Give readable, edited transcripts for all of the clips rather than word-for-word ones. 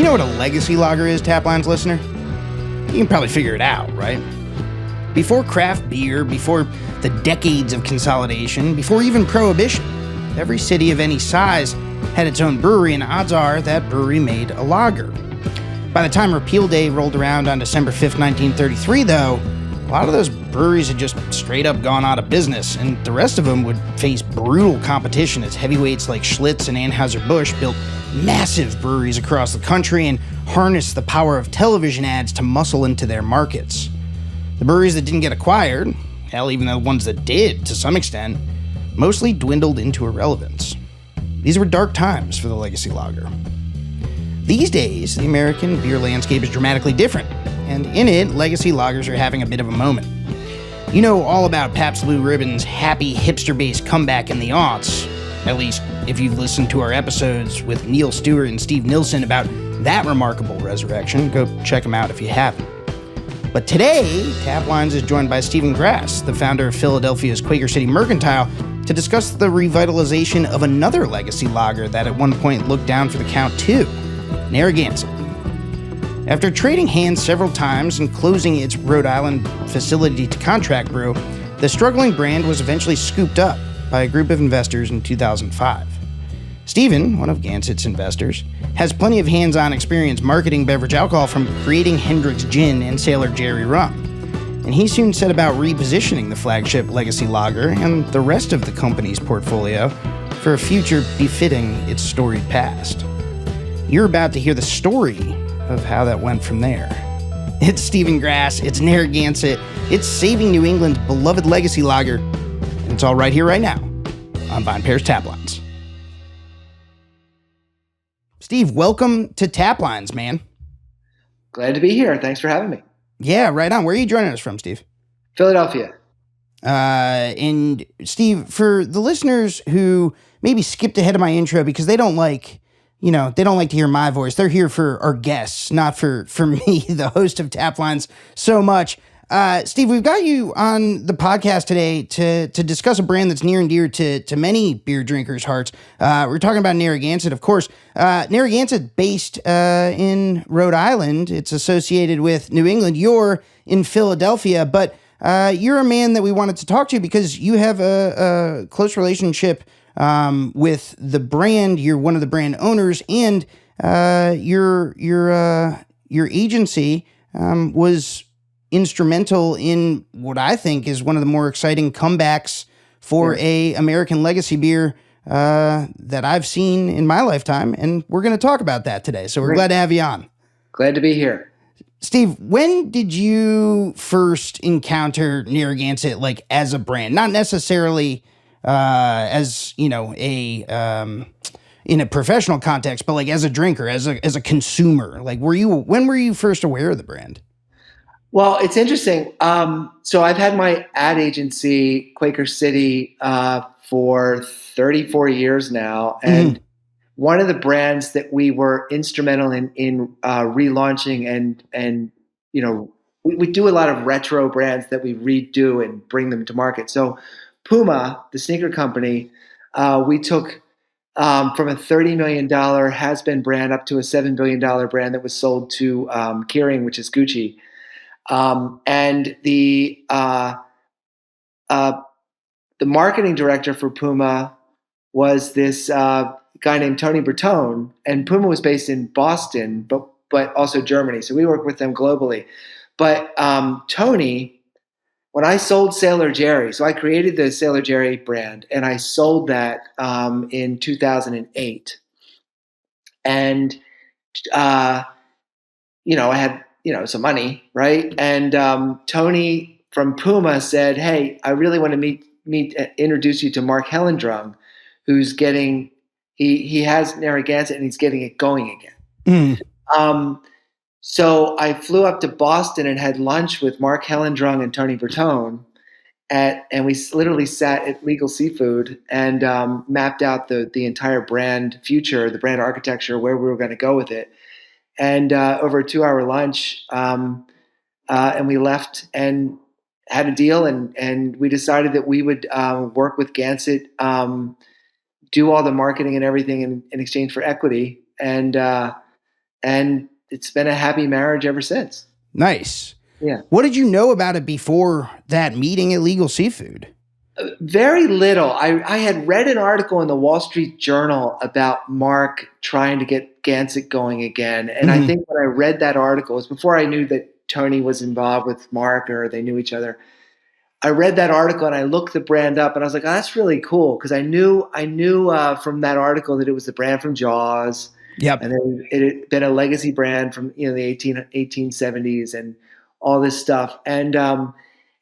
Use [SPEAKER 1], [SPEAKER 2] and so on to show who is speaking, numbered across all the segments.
[SPEAKER 1] You know what a legacy lager is, Taplines listener? You can probably figure it out, right? Before craft beer, before the decades of consolidation, before even prohibition, every city of any size had its own brewery, and odds are that brewery made a lager. By the time Repeal Day rolled around on December 5th, 1933, though, a lot of those breweries had just straight up gone out of business, and the rest of them would face brutal competition as heavyweights like Schlitz and Anheuser-Busch built massive breweries across the country and harnessed the power of television ads to muscle into their markets. The breweries that didn't get acquired, hell, even the ones that did to some extent, mostly dwindled into irrelevance. These were dark times for the legacy lager. These days, the American beer landscape is dramatically different, and in it, legacy lagers are having a bit of a moment. You know all about Pabst Blue Ribbon's happy hipster-based comeback in the aughts, at least if you've listened to our episodes with Neil Stewart and Steve Nilsson about that remarkable resurrection. Go check them out if you haven't. But today, Taplines is joined by Stephen Grasse, the founder of Philadelphia's Quaker City Mercantile, to discuss the revitalization of another legacy lager that at one point looked down for the count too, Narragansett. After trading hands several times and closing its Rhode Island facility to contract brew, the struggling brand was eventually scooped up by a group of investors in 2005. Stephen, one of Gansett's investors, has plenty of hands-on experience marketing beverage alcohol from creating Hendrick's Gin and Sailor Jerry Rum. And he soon set about repositioning the flagship legacy lager and the rest of the company's portfolio for a future befitting its storied past. You're about to hear the story of how that went from there. It's Stephen Grasse, it's Narragansett, it's saving New England's beloved legacy lager, and it's all right here, right now, on VinePair's Taplines. Steve, welcome to Taplines, man.
[SPEAKER 2] Glad to be here. Thanks for having me.
[SPEAKER 1] Yeah, right on. Where are you joining us from, Steve?
[SPEAKER 2] Philadelphia.
[SPEAKER 1] And Steve, for the listeners who maybe skipped ahead of my intro because they don't like to hear my voice. They're here for our guests, not for me, the host of Taplines, so much. Steve, we've got you on the podcast today to discuss a brand that's near and dear to many beer drinkers' hearts. We're talking about Narragansett, of course. Narragansett, based in Rhode Island. It's associated with New England. You're in Philadelphia, but you're a man that we wanted to talk to because you have a close relationship with the brand. You're one of the brand owners, and your agency was instrumental in what I think is one of the more exciting comebacks for a American legacy beer that I've seen in my lifetime, and we're going to talk about that today. So we're glad to have you on.
[SPEAKER 2] Glad to be here.
[SPEAKER 1] Steve, when did you first encounter Narragansett, like, as a brand? Not necessarily as, in a professional context, but like as a drinker, as a consumer. Like, when were you first aware of the brand?
[SPEAKER 2] Well, it's interesting. So I've had my ad agency, Quaker City, for 34 years now. And one of the brands that we were instrumental in relaunching and we do a lot of retro brands that we redo and bring them to market. So Puma, the sneaker company, we took from a $30 million has-been brand up to a $7 billion brand that was sold to Kering, which is Gucci. And the marketing director for Puma was this guy named Tony Bertone, and Puma was based in Boston, but also Germany. So we work with them globally. But Tony, when I sold Sailor Jerry, so I created the Sailor Jerry brand, and I sold that in 2008. And I had some money, right? And Tony from Puma said, "Hey, I really want to introduce you to Mark Hellendrum, who's getting he has Narragansett and he's getting it going again." So I flew up to Boston and had lunch with Mark Hellendrum and Tony Bertone, and we literally sat at Legal Seafood and mapped out the entire brand future, the brand architecture, where we were going to go with it. And over a 2-hour lunch, and we left and had a deal, and we decided that we would work with Gansett, do all the marketing and everything in exchange for equity, and and it's been a happy marriage ever since.
[SPEAKER 1] Nice.
[SPEAKER 2] Yeah.
[SPEAKER 1] What did you know about it before that meeting at Legal Seafood?
[SPEAKER 2] Very little. I had read an article in the Wall Street Journal about Mark trying to get Gansett going again. And I think when I read that article, it was before I knew that Tony was involved with Mark or they knew each other. I read that article and I looked the brand up and I was like, oh, that's really cool. Because I knew from that article that it was the brand from Jaws.
[SPEAKER 1] Yep.
[SPEAKER 2] And it had been a legacy brand from the 1870s and all this stuff.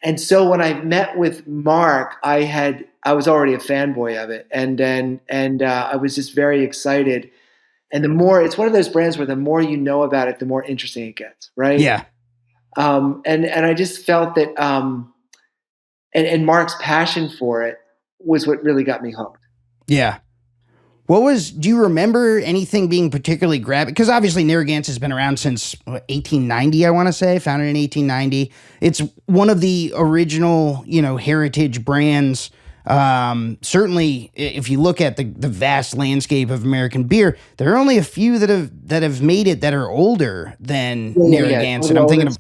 [SPEAKER 2] And so when I met with Mark, I was already a fanboy of it, and I was just very excited. And it's one of those brands where the more you know about it, the more interesting it gets, right?
[SPEAKER 1] Yeah.
[SPEAKER 2] And I just felt that, and Mark's passion for it was what really got me hooked.
[SPEAKER 1] Yeah. Do you remember anything being particularly grabbing? Because obviously Narragansett has been around since 1890, I want to say, founded in 1890. It's one of the original, heritage brands. Certainly, if you look at the vast landscape of American beer, there are only a few that have made it that are older than Narragansett. I'm thinking of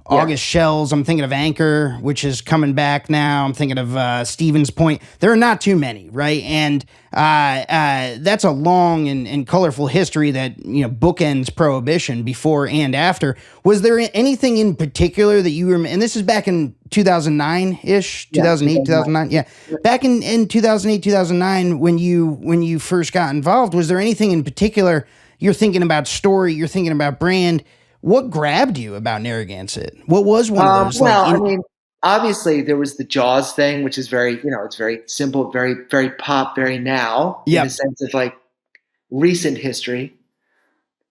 [SPEAKER 1] August Shells. I'm thinking of Anchor, which is coming back now. I'm thinking of Stevens Point. There are not too many, right? And that's a long and colorful history that bookends Prohibition before and after. Was there anything in particular that you remember? And this is back in 2009-ish, 2008, 2009. Yeah, back in 2008, 2009, when you first got involved, was there anything in particular? You're thinking about story. You're thinking about brand. What grabbed you about Narragansett? What was one of those?
[SPEAKER 2] I mean, obviously there was the Jaws thing, which is very, it's very simple, very, very pop, very now, in the sense of like recent history.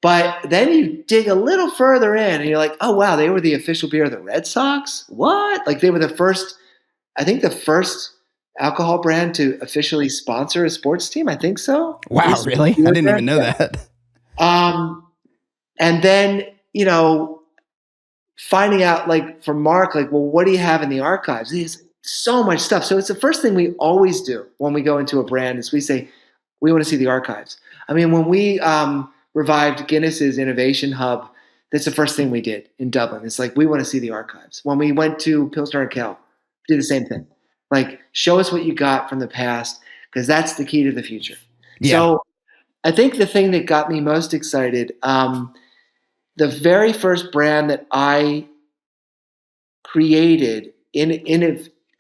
[SPEAKER 2] But then you dig a little further in and you're like, oh, wow, they were the official beer of the Red Sox? What? Like they were the first alcohol brand to officially sponsor a sports team. I think so.
[SPEAKER 1] Wow, really? I didn't even know that.
[SPEAKER 2] And then, finding out like from Mark, like, well, what do you have in the archives? There's so much stuff. So it's the first thing we always do when we go into a brand is we say, we want to see the archives. I mean, when we revived Guinness's Innovation Hub, that's the first thing we did in Dublin. It's like, we want to see the archives. When we went to Pilsner and Kell, we did the same thing. Like, show us what you got from the past, because that's the key to the future. Yeah. So I think the thing that got me most excited, the very first brand that I created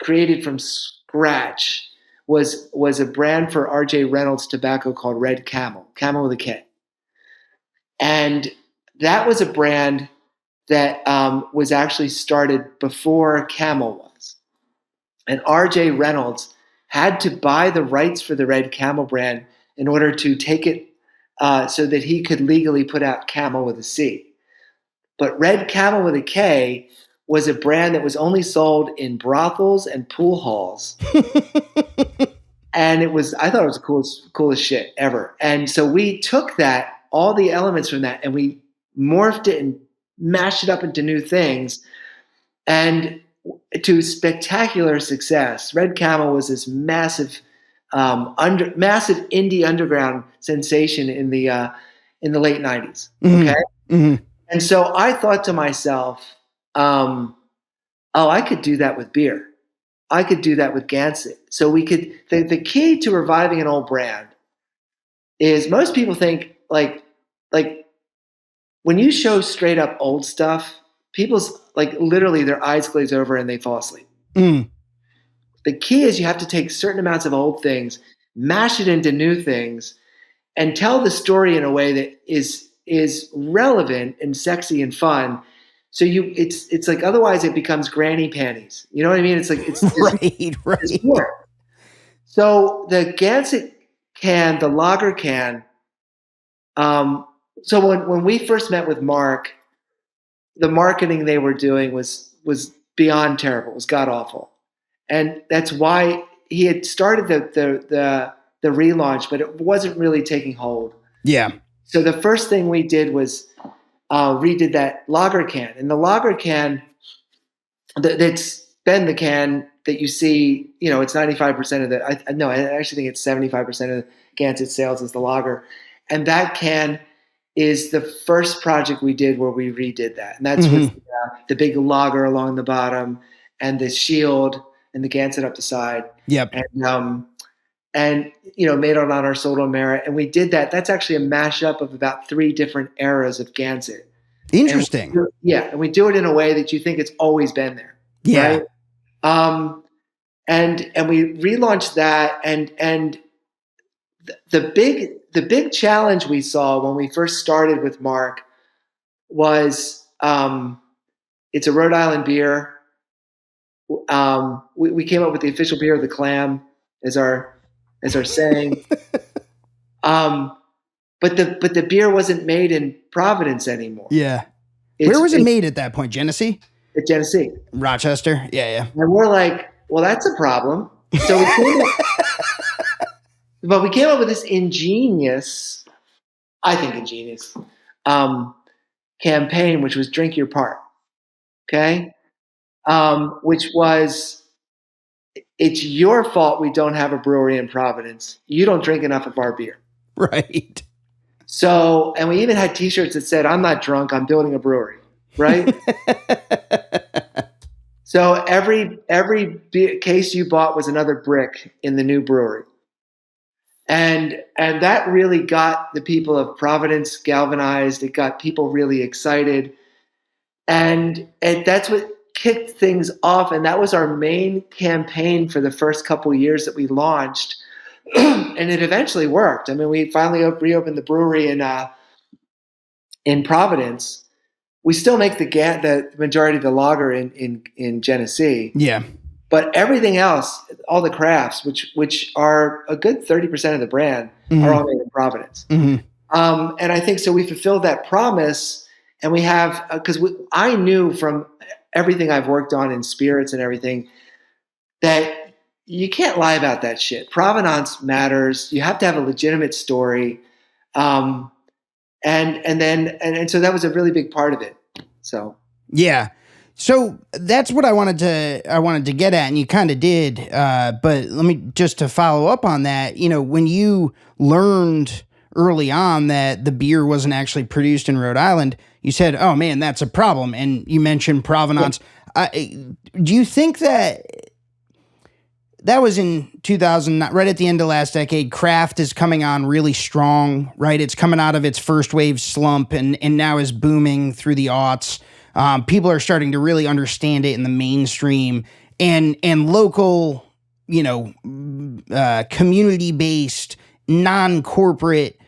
[SPEAKER 2] created from scratch was a brand for R.J. Reynolds tobacco called Red Camel with a K. And that was a brand that was actually started before Camel was. And R.J. Reynolds had to buy the rights for the Red Camel brand in order to take it so that he could legally put out Camel with a C. But Red Camel with a K was a brand that was only sold in brothels and pool halls. And I thought it was the coolest shit ever. And so we took all the elements from that, and we morphed it and mashed it up into new things. And to spectacular success. Red Camel was this massive indie underground sensation in the late 90s. Okay?
[SPEAKER 1] Mm-hmm.
[SPEAKER 2] And so I thought to myself, I could do that with beer. I could do that with Gansett. So the key to reviving an old brand is most people think like when you show straight up old stuff, people's literally their eyes glaze over and they fall asleep.
[SPEAKER 1] Mm.
[SPEAKER 2] The key is you have to take certain amounts of old things, mash it into new things, and tell the story in a way that is relevant and sexy and fun. So it's like, otherwise it becomes granny panties. You know what I mean? It's like, it's
[SPEAKER 1] right.
[SPEAKER 2] It's more. So the Gansett can, the lager can, so when we first met with Mark, the marketing they were doing was beyond terrible. It was god awful. And that's why he had started the relaunch, but it wasn't really taking hold.
[SPEAKER 1] Yeah. So
[SPEAKER 2] the first thing we did was redid that lager can. And the lager can, that's been the can that you see, it's 95% of I actually think it's 75% of Gansett sales is the lager. And that can is the first project we did where we redid that. And that's with the big lager along the bottom and the shield and the Gansett up the side.
[SPEAKER 1] Yep.
[SPEAKER 2] And made it on our Sold on Merit. And we did that. That's actually a mashup of about 3 different eras of Gansett.
[SPEAKER 1] Interesting.
[SPEAKER 2] And we do it in a way that you think it's always been there.
[SPEAKER 1] Yeah.
[SPEAKER 2] Right? And we relaunched that, and the big challenge we saw when we first started with Mark was it's a Rhode Island beer. We came up with the official beer of the clam as our saying. But the beer wasn't made in Providence anymore.
[SPEAKER 1] Yeah. Where was it made at that point? Genesee?
[SPEAKER 2] At Genesee.
[SPEAKER 1] Rochester? Yeah.
[SPEAKER 2] And we're like, well, that's a problem. So we came up with this ingenious campaign, which was Drink Your Part. Okay? Which was, it's your fault we don't have a brewery in Providence. You don't drink enough of our beer.
[SPEAKER 1] Right.
[SPEAKER 2] So, and we even had T-shirts that said, "I'm not drunk, I'm building a brewery." Right? So every case you bought was another brick in the new brewery. And that really got the people of Providence galvanized. It got people really excited. And that's what kicked things off. And that was our main campaign for the first couple of years that we launched. And it eventually worked. I mean, we finally reopened the brewery in Providence. We still make the majority of the lager in Genesee.
[SPEAKER 1] Yeah.
[SPEAKER 2] But everything else, all the crafts, which are a good 30% of the brand, are all made in Providence. And I think so we fulfilled that promise, and we have, because I knew from everything I've worked on in spirits and everything that you can't lie about that shit. Provenance matters. You have to have a legitimate story. And so that was a really big part of it. So
[SPEAKER 1] yeah, so that's what I wanted to get at, and you kind of did. But let me just to follow up on that. When you learned early on that the beer wasn't actually produced in Rhode Island, you said, "Oh man, that's a problem." And you mentioned provenance. Yeah. Do you think that was in 2000, right at the end of last decade? Craft is coming on really strong, right? It's coming out of its first wave slump and now is booming through the aughts. People are starting to really understand it in the mainstream, and local, community-based, non-corporate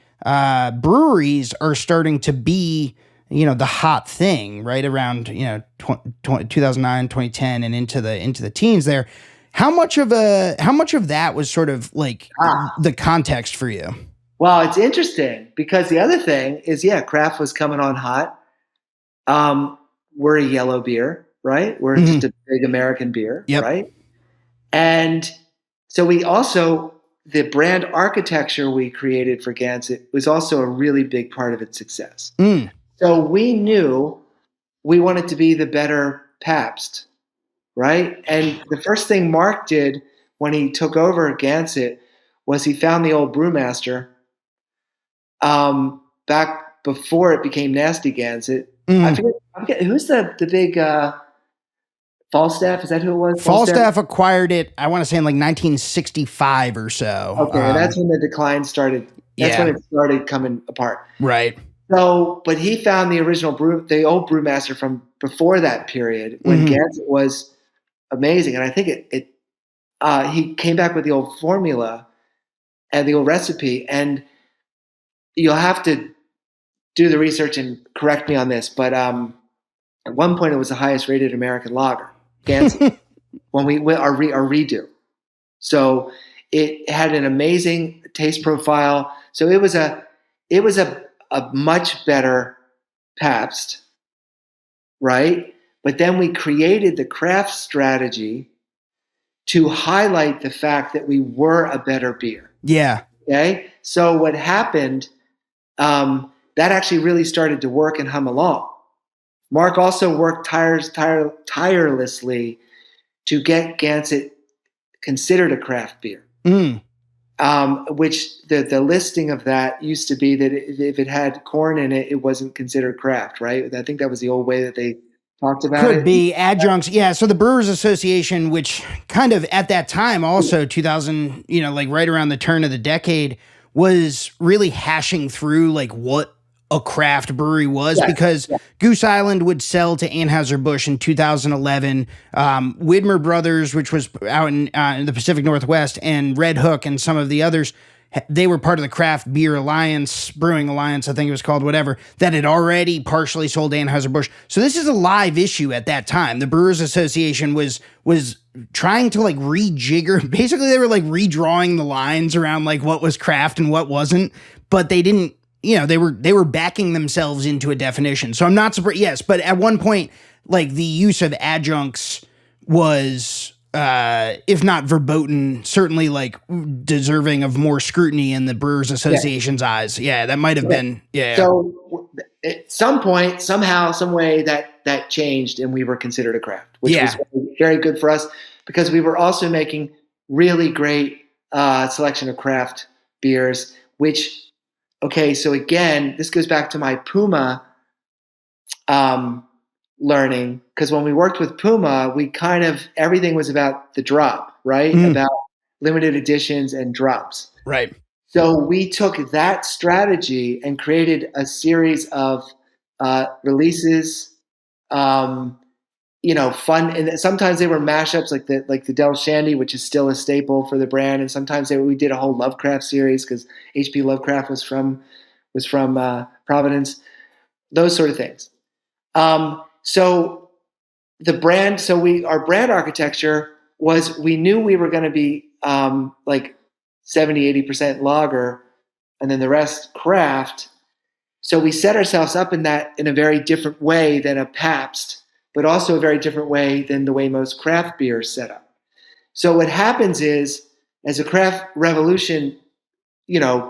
[SPEAKER 1] breweries are starting to be, the hot thing, right around 2009, 2010, and into the teens there. How much of that was sort of like the context for you?
[SPEAKER 2] Well, it's interesting because the other thing is, craft was coming on hot. We're a yellow beer, right? We're just a big American beer, right? And so the brand architecture we created for Gansett was also a really big part of its success. So we knew we wanted to be the better Pabst, right? And the first thing Mark did when he took over Gansett was he found the old brewmaster back before it became Nasty Gansett. I forget who's the big Falstaff. Is that who it was?
[SPEAKER 1] Falstaff acquired it, I want to say in like 1965 or so.
[SPEAKER 2] Okay, that's when the decline started. That's when it started coming apart.
[SPEAKER 1] Right.
[SPEAKER 2] So, but he found the the old brewmaster from before that period when Gansett was amazing, and I think he came back with the old formula and the old recipe. And you'll have to do the research and correct me on this, but at one point it was the highest rated American lager, Gansett, when we went our redo. So it had an amazing taste profile. So it was a much better Pabst, right? But then we created the craft strategy to highlight the fact that we were a better beer.
[SPEAKER 1] Yeah.
[SPEAKER 2] Okay. So what happened? That actually really started to work and hum along. Mark also worked tirelessly to get Gansett considered a craft beer. which the listing of that used to be that if it had corn in it, it wasn't considered craft, right? I think that was the old way that they talked about
[SPEAKER 1] Could
[SPEAKER 2] it.
[SPEAKER 1] be adjuncts. Yeah. So the Brewers Association, which kind of at that time, also 2000, like right around the turn of the decade, was really hashing through like what a craft brewery was, because Goose Island would sell to Anheuser-Busch in 2011. Widmer Brothers, which was out in the Pacific Northwest, and Red Hook and some of the others, they were part of the Craft Beer Alliance, Brewing Alliance, I think it was called, whatever, that had already partially sold to Anheuser-Busch. So this is a live issue at that time. The Brewers Association was trying to like rejigger. Basically, they were like redrawing the lines around like what was craft and what wasn't, but they didn't, they were backing themselves into a definition. So I'm not surprised. Yes, but at one point, like the use of adjuncts was, if not verboten, certainly like deserving of more scrutiny in the Brewers Association's eyes. Yeah, that might have been. Yeah.
[SPEAKER 2] So at some point, somehow, some way that changed, and we were considered a craft, which was very good for us because we were also making really great selection of craft beers, which. Okay, so again, this goes back to my Puma learning, because when we worked with Puma, we everything was about the drop, right? About limited editions and drops.
[SPEAKER 1] Right.
[SPEAKER 2] So we took that strategy and created a series of releases, fun, and sometimes they were mashups like the Del Shandy, which is still a staple for the brand, and sometimes we did a whole Lovecraft series because H.P. Lovecraft was from Providence, those sort of things. So our brand architecture was, we knew we were going to be like 70-80% lager, and then the rest craft. So we set ourselves up in a very different way than a Pabst, but also a very different way than the way most craft beers set up. So what happens is, as a craft revolution,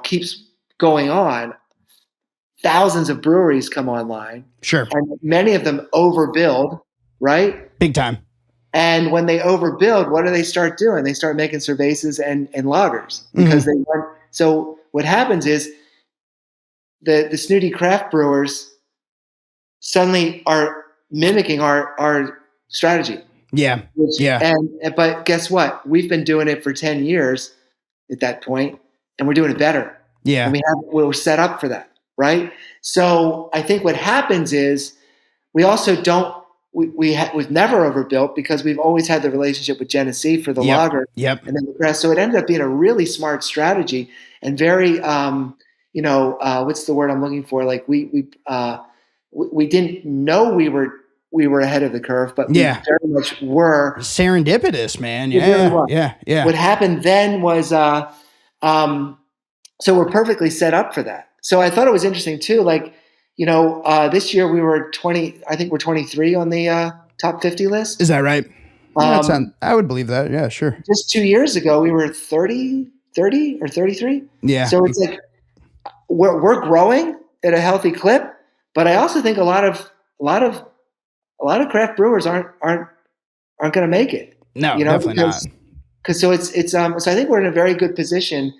[SPEAKER 2] keeps going on, thousands of breweries come online.
[SPEAKER 1] Sure.
[SPEAKER 2] And many of them overbuild, right?
[SPEAKER 1] Big time.
[SPEAKER 2] And when they overbuild, what do they start doing? They start making cervezas and lagers because they want. So what happens is the snooty craft brewers suddenly are mimicking our strategy.
[SPEAKER 1] Yeah.
[SPEAKER 2] But guess what? We've been doing it for 10 years at that point, and we're doing it better.
[SPEAKER 1] Yeah.
[SPEAKER 2] And we're set up for that, right? So I think what happens is we also don't. We've never overbuilt because we've always had the relationship with Genesee for the lager, and then the rest. So it ended up being a really smart strategy and very, what's the word I'm looking for? Like we didn't know we were ahead of the curve, but we very much were.
[SPEAKER 1] Serendipitous, man. Yeah.
[SPEAKER 2] What happened then was, so we're perfectly set up for that. So I thought it was interesting too, like. This year we were 20. I think we're 23 on the top 50 list.
[SPEAKER 1] Is that right? I would believe that. Yeah, sure.
[SPEAKER 2] Just 2 years ago, we were 30 or 33.
[SPEAKER 1] Yeah.
[SPEAKER 2] So it's like we're growing at a healthy clip, but I also think a lot of craft brewers aren't going to make it.
[SPEAKER 1] No, definitely not.
[SPEAKER 2] Because so I think we're in a very good position,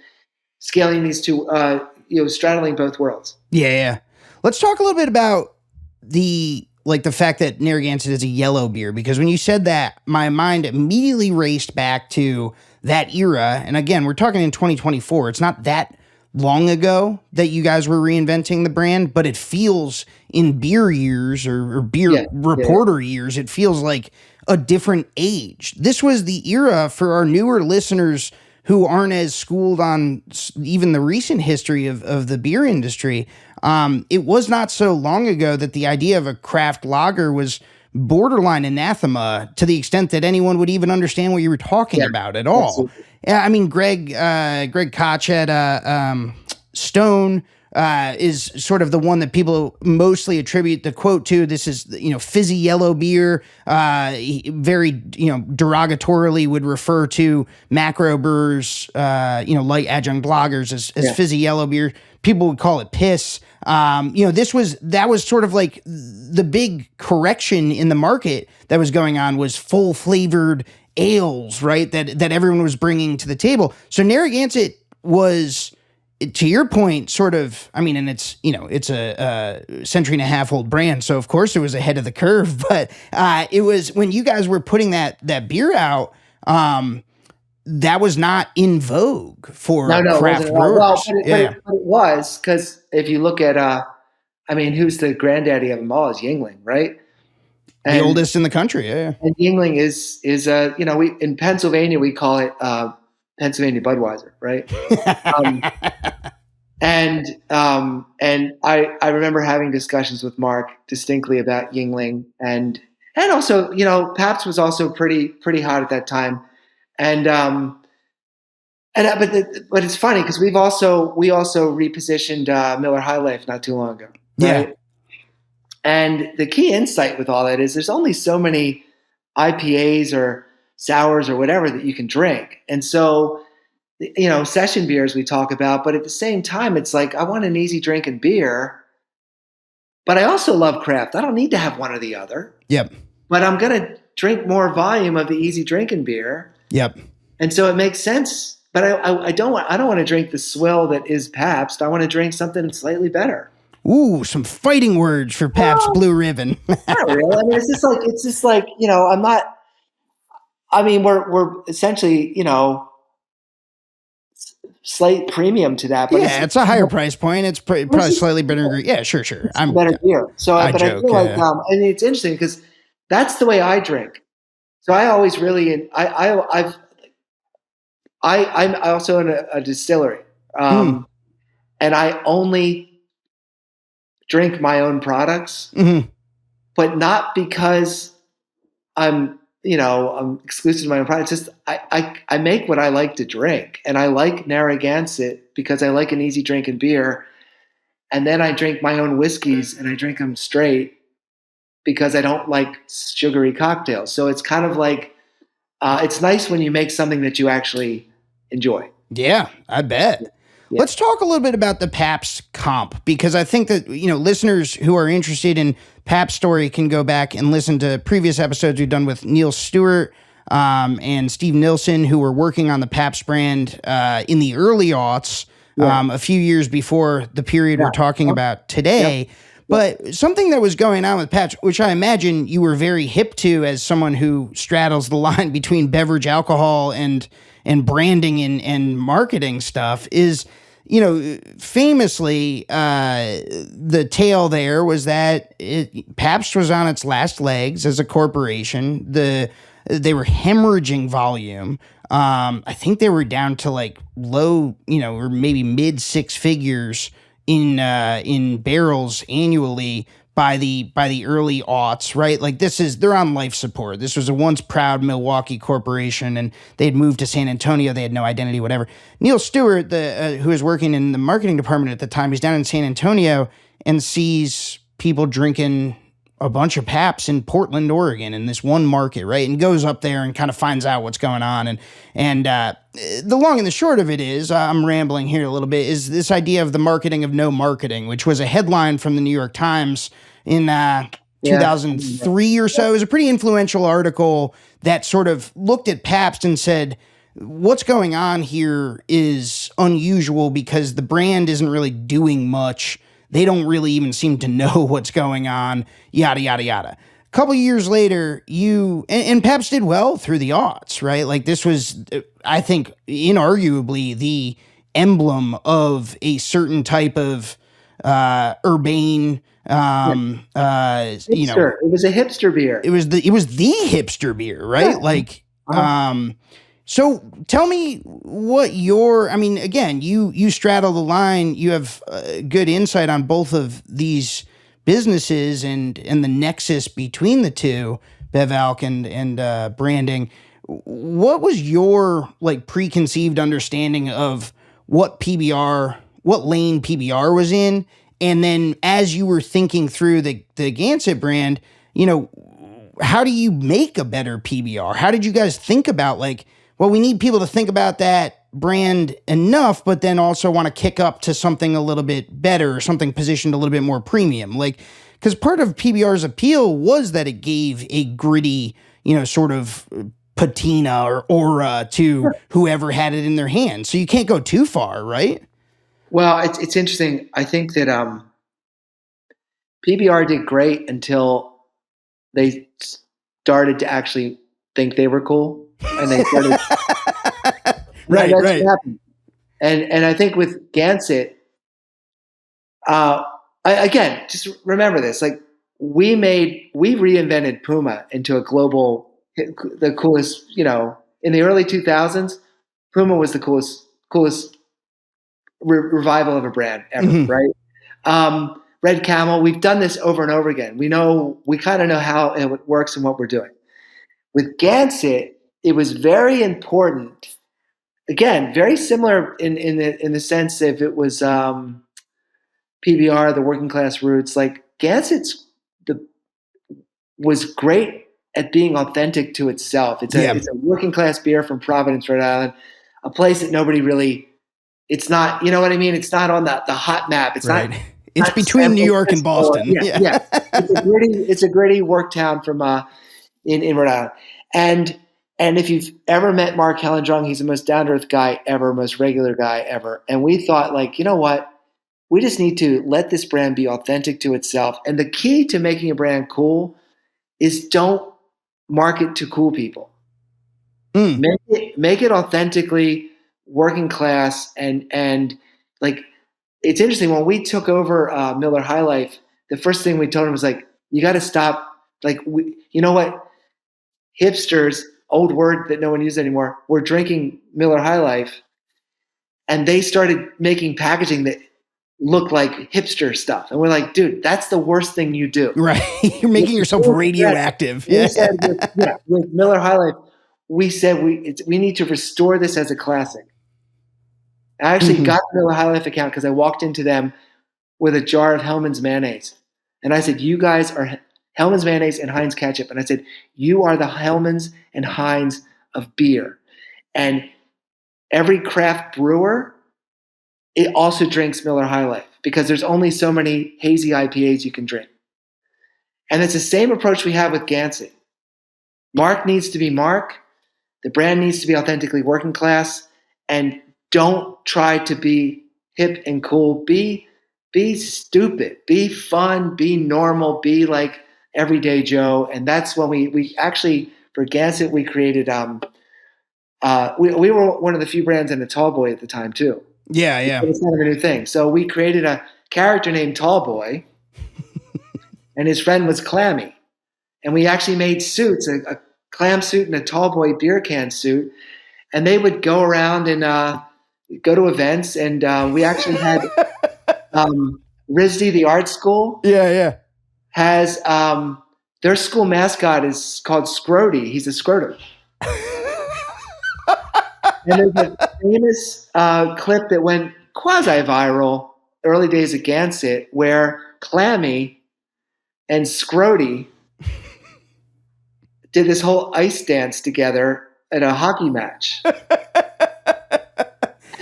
[SPEAKER 2] scaling these two, straddling both worlds.
[SPEAKER 1] Yeah. Let's talk a little bit about the fact that Narragansett is a yellow beer, because when you said that, my mind immediately raced back to that era. And again, we're talking in 2024. It's not that long ago that you guys were reinventing the brand, but it feels in beer years or beer reporter years, it feels like a different age. This was the era for our newer listeners who aren't as schooled on even the recent history of the beer industry. It was not so long ago that the idea of a craft lager was borderline anathema to the extent that anyone would even understand what you were talking about at all. Absolutely. Yeah, I mean, Greg Koch at Stone is sort of the one that people mostly attribute the quote to. This is, fizzy yellow beer. He very, derogatorily would refer to macro brewers, light adjunct lagers as fizzy yellow beer. People would call it piss. That was sort of like the big correction in the market that was going on, was full flavored ales, right? That everyone was bringing to the table. So Narragansett was, to your point, sort of, I mean, and it's, it's a century and a half old brand. So of course it was ahead of the curve, but it was when you guys were putting that beer out, that was not in vogue for craft brewers.
[SPEAKER 2] Well, but it was, because if you look at, who's the granddaddy of them all is Yingling, right?
[SPEAKER 1] And the oldest in the country, yeah.
[SPEAKER 2] And Yingling is we in Pennsylvania we call it Pennsylvania Budweiser, right? And I remember having discussions with Mark distinctly about Yingling, and also Pabst was also pretty hot at that time, but it's funny because we also repositioned Miller High Life not too long ago, right? Yeah. And the key insight with all that is there's only so many IPAs or sours or whatever that you can drink. And so, session beers we talk about, but at the same time, it's like, I want an easy drinking beer, but I also love craft. I don't need to have one or the other.
[SPEAKER 1] Yep.
[SPEAKER 2] But I'm going to drink more volume of the easy drinking beer.
[SPEAKER 1] Yep.
[SPEAKER 2] And so it makes sense. But I don't want to drink the swill that is Pabst. I want to drink something slightly better.
[SPEAKER 1] Ooh, some fighting words for Pabst Blue Ribbon.
[SPEAKER 2] Not really. I mean, it's just like I'm not. I mean, we're essentially slight premium to that, but
[SPEAKER 1] it's a higher price point. It's probably slightly better. Yeah, sure.
[SPEAKER 2] I'm better beer. So, I feel like, and it's interesting because that's the way I drink. So I always really, I'm also in a distillery, and I only drink my own products, but not because I'm exclusive to my own products. Just I make what I like to drink, and I like Narragansett because I like an easy drinking beer, and then I drink my own whiskeys and I drink them straight because I don't like sugary cocktails. So it's kind of like it's nice when you make something that you actually enjoy.
[SPEAKER 1] Yeah, I bet. Yeah. Let's talk a little bit about the Pabst comp, because I think that, listeners who are interested in Pabst story can go back and listen to previous episodes we've done with Neil Stewart and Steve Nilsson, who were working on the Pabst brand in the early aughts, a few years before the period we're talking about today. Yeah. But something that was going on with Pabst, which I imagine you were very hip to as someone who straddles the line between beverage alcohol and branding and marketing stuff, is, famously, the tale there was that Pabst was on its last legs as a corporation. They were hemorrhaging volume. I think they were down to like low, or maybe mid six figures in barrels annually by the early aughts, right? Like they're on life support. This was a once proud Milwaukee corporation, and they had moved to San Antonio. They had no identity, whatever. Neil Stewart, who was working in the marketing department at the time, he's down in San Antonio and sees people drinking a bunch of Pabst in Portland, Oregon, in this one market, right? And goes up there and kind of finds out what's going on. And the long and the short of it is, I'm rambling here a little bit, is this idea of the marketing of no marketing, which was a headline from the New York Times in 2003 or so. It was a pretty influential article that sort of looked at Pabst and said, what's going on here is unusual because the brand isn't really doing much. They don't really even seem to know what's going on, yada, yada, yada. A couple years later, and Pabst did well through the aughts, right? Like this was, I think, inarguably the emblem of a certain type of urbane,
[SPEAKER 2] hipster. It was a hipster beer.
[SPEAKER 1] It was the hipster beer, right? Yeah. So tell me what again, you straddle the line. You have good insight on both of these businesses and the nexus between the two, BevAlc and branding. What was your preconceived understanding of what lane PBR was in? And then as you were thinking through the Gansett brand, how do you make a better PBR? How did you guys think about we need people to think about that brand enough, but then also want to kick up to something a little bit better or something positioned a little bit more premium? Because part of PBR's appeal was that it gave a gritty, sort of patina or aura to whoever had it in their hands. So you can't go too far, right?
[SPEAKER 2] Well, it's interesting. I think that PBR did great until they started to actually think they were cool, and they started.
[SPEAKER 1] Right.
[SPEAKER 2] That's what happened. And I think with Gansett, again, just remember this: like we reinvented Puma into a global, the coolest. In the early 2000s, Puma was the coolest revival of a brand ever,
[SPEAKER 1] Mm-hmm.
[SPEAKER 2] right? Red Camel. We've done this over and over again. We kind of know how it works and what we're doing. With Gansett, it was very important. Again, very similar in the sense if it was PBR, the working class roots. Like Gansett's was great at being authentic to itself. It's a working class beer from Providence, Rhode Island, a place that nobody really. It's not, you know what I mean? It's not on the hot map. It's
[SPEAKER 1] right.
[SPEAKER 2] not.
[SPEAKER 1] It's between New York and Boston.
[SPEAKER 2] Yeah. It's a gritty work town from in Rhode Island. And if you've ever met Mark Hellendrung, he's the most down to earth guy ever, most regular guy ever. And we thought, like, you know what? We just need to let this brand be authentic to itself. And the key to making a brand cool is don't market to cool people. Make it authentically working class and like it's interesting when we took over Miller High Life. The first thing we told him was like, you got to stop. Like, you know what? Hipsters, old word that no one uses anymore. We're drinking Miller High Life, and they started making packaging that looked like hipster stuff. And we're like, dude, that's the worst thing you do.
[SPEAKER 1] Right, you're making yourself radioactive.
[SPEAKER 2] We said with Miller High Life, we said we need to restore this as a classic. I actually got the Miller High Life account because I walked into them with a jar of Hellmann's mayonnaise. And I said, you guys are Hellmann's mayonnaise and Heinz ketchup. And I said, you are the Hellmann's and Heinz of beer. And every craft brewer, it also drinks Miller High Life because there's only so many hazy IPAs you can drink. And it's the same approach we have with Gansett. Mark needs to be Mark. The brand needs to be authentically working class. And don't try to be hip and cool. Be stupid. Be fun. Be normal. Be like everyday Joe. And that's when we actually, for Gansett, we created, we were one of the few brands in a tall boy at the time too.
[SPEAKER 1] Yeah.
[SPEAKER 2] It was kind of a new thing. So we created a character named Tall Boy and his friend was Clammy. And we actually made suits, a clam suit and a Tall Boy beer can suit. And they would go around and go to events, and we actually had RISD, the art school.
[SPEAKER 1] Yeah.
[SPEAKER 2] Has their school mascot is called Scrody. He's a scrotum. And there's a famous clip that went quasi-viral early days of Gansett where Clammy and Scrody did this whole ice dance together at a hockey match.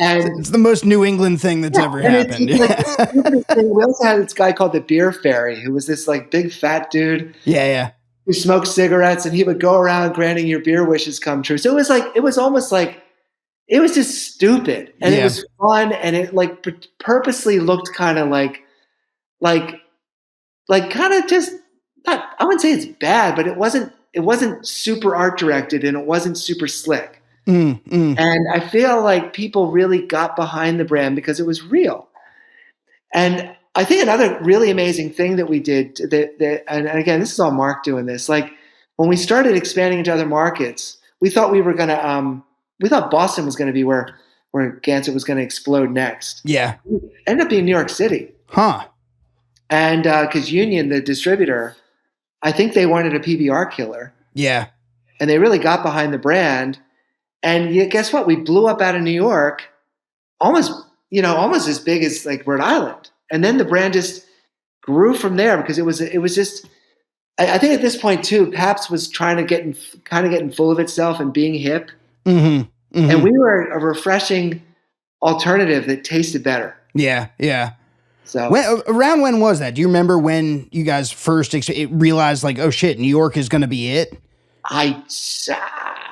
[SPEAKER 2] And
[SPEAKER 1] it's the most New England thing that's ever happened.
[SPEAKER 2] We also had this guy called the Beer Fairy, who was this like big fat dude.
[SPEAKER 1] Yeah.
[SPEAKER 2] Who smoked cigarettes, and he would go around granting your beer wishes come true. So it was almost like, it was just stupid, and it was fun, and it like purposely looked kind of like kind of just not. I wouldn't say it's bad, but it wasn't super art directed, and it wasn't super slick. And I feel like people really got behind the brand because it was real. And I think another really amazing thing that we did, and again, this is all Mark doing this. Like when we started expanding into other markets, we thought we thought Boston was going to be where Gansett was going to explode next.
[SPEAKER 1] Yeah,
[SPEAKER 2] it ended up being New York City.
[SPEAKER 1] Huh?
[SPEAKER 2] And because Union, the distributor, I think they wanted a PBR killer.
[SPEAKER 1] Yeah,
[SPEAKER 2] and they really got behind the brand. And guess what? We blew up out of New York, almost as big as like Rhode Island. And then the brand just grew from there because it was just. I think at this point too, Pabst was trying to getting full of itself and being hip, and we were a refreshing alternative that tasted better.
[SPEAKER 1] Yeah.
[SPEAKER 2] So
[SPEAKER 1] around when was that? Do you remember when you guys first realized like, oh shit, New York is going to be it?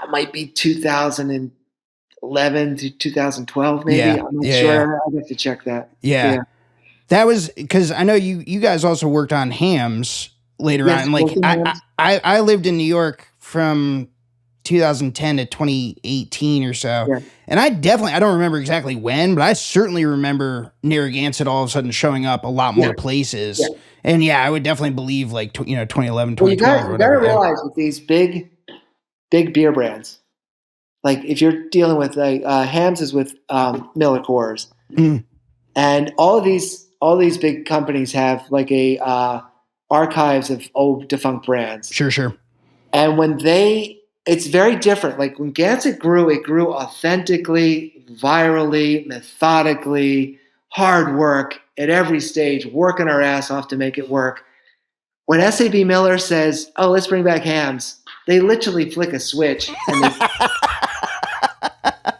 [SPEAKER 2] That might be 2011 to 2012, maybe.
[SPEAKER 1] Yeah.
[SPEAKER 2] I'm not
[SPEAKER 1] Yeah.
[SPEAKER 2] sure.
[SPEAKER 1] Yeah.
[SPEAKER 2] I'd have to check that.
[SPEAKER 1] Yeah. That was because I know you guys also worked on hams later
[SPEAKER 2] Yes,
[SPEAKER 1] on. Like
[SPEAKER 2] Wilson Hams.
[SPEAKER 1] I lived in New York from 2010 to 2018 or so.
[SPEAKER 2] Yeah.
[SPEAKER 1] And I don't remember exactly when, but I certainly remember Narragansett all of a sudden showing up a lot more
[SPEAKER 2] Yeah.
[SPEAKER 1] places.
[SPEAKER 2] Yeah.
[SPEAKER 1] And yeah, I would definitely believe like 2011,
[SPEAKER 2] Well, you
[SPEAKER 1] 2012
[SPEAKER 2] got
[SPEAKER 1] or
[SPEAKER 2] you got to
[SPEAKER 1] whatever. Yeah.
[SPEAKER 2] realize with these big beer brands, like if you're dealing with like Hams is with Miller Coors,
[SPEAKER 1] Mm,
[SPEAKER 2] and all these big companies have like a archives of old defunct brands.
[SPEAKER 1] sure.
[SPEAKER 2] And it's very different. Like when Gansett grew, it grew authentically, virally, methodically, hard work at every stage, working our ass off to make it work. When SAB Miller says, "Oh, let's bring back Hams," they literally flick a switch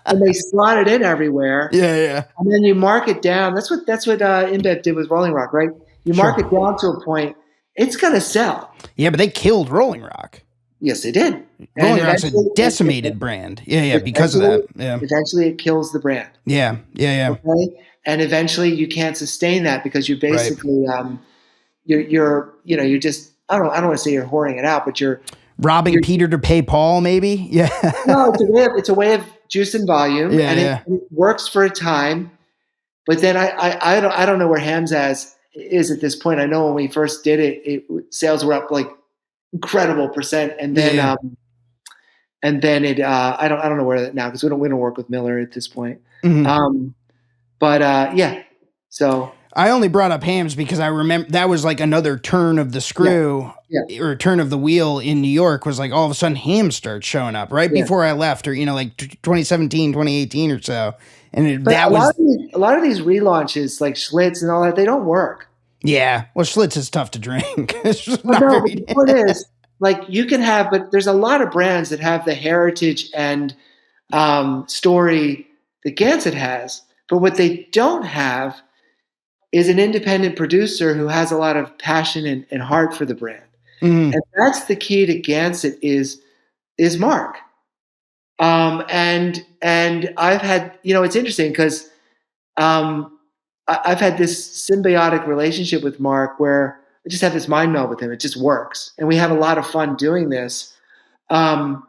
[SPEAKER 2] and they slot it in everywhere.
[SPEAKER 1] Yeah.
[SPEAKER 2] And then you mark it down. That's what InBev did with Rolling Rock, right? You mark it down to a point, it's gonna sell.
[SPEAKER 1] Yeah, but they killed Rolling Rock.
[SPEAKER 2] Yes, they did.
[SPEAKER 1] Rolling Rock's a decimated brand. Yeah, because of that. Yeah.
[SPEAKER 2] Eventually, it kills the brand.
[SPEAKER 1] Yeah.
[SPEAKER 2] Okay, and eventually, you can't sustain that because you're basically you're just I don't want to say you're whoring it out, but you're
[SPEAKER 1] robbing Peter to pay Paul, maybe. Yeah.
[SPEAKER 2] No, it's a way of juicing volume, it works for a time. But then I don't know where Hams is at this point. I know when we first did it, sales were up like incredible percent, and then I don't know where that now because we don't work with Miller at this point.
[SPEAKER 1] Mm-hmm.
[SPEAKER 2] So
[SPEAKER 1] I only brought up Hams because I remember that was like another turn of the screw or turn of the wheel in New York was like all of a sudden Hams starts showing up right before I left or like 2017, 2018 or so. And
[SPEAKER 2] a lot of these relaunches like Schlitz and all that, they don't work.
[SPEAKER 1] Yeah. Well, Schlitz is tough to drink.
[SPEAKER 2] The point is like you can have, but there's a lot of brands that have the heritage and story that Gansett has, but what they don't have is an independent producer who has a lot of passion and heart for the brand.
[SPEAKER 1] Mm.
[SPEAKER 2] And that's the key to Gansett is Mark. And I've had, it's interesting because I've had this symbiotic relationship with Mark where I just have this mind meld with him. It just works. And we have a lot of fun doing this. And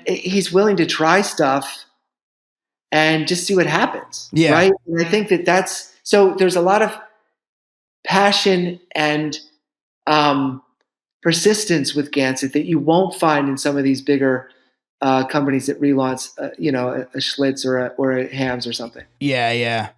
[SPEAKER 2] he's willing to try stuff and just see what happens.
[SPEAKER 1] Yeah.
[SPEAKER 2] Right. And I think so there's a lot of passion and persistence with Gansett that you won't find in some of these bigger companies that relaunch, a Schlitz or a Hams or something.
[SPEAKER 1] Yeah.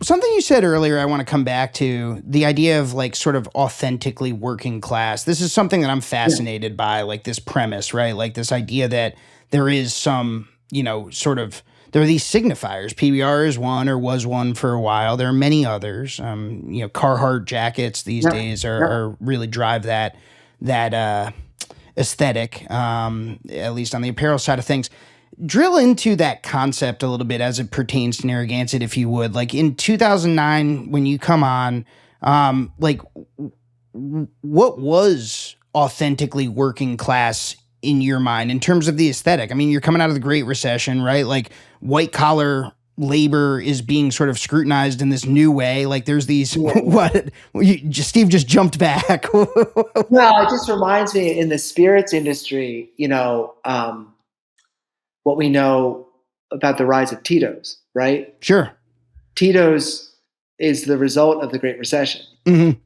[SPEAKER 1] Something you said earlier, I want to come back to the idea of like sort of authentically working class. This is something that I'm fascinated by, like this premise, right? Like this idea that there is some, there are these signifiers. PBR is one or was one for a while. There are many others. Carhartt jackets these days are really drive that aesthetic, at least on the apparel side of things. Drill into that concept a little bit as it pertains to Narragansett, if you would. Like in 2009, when you come on, what was authentically working class in your mind in terms of the aesthetic? I mean, you're coming out of the Great Recession, right? Like white collar labor is being sort of scrutinized in this new way. Like there's these, Steve just jumped back.
[SPEAKER 2] No, it just reminds me in the spirits industry, what we know about the rise of Tito's, right?
[SPEAKER 1] Sure.
[SPEAKER 2] Tito's is the result of the Great Recession.
[SPEAKER 1] Mm-hmm.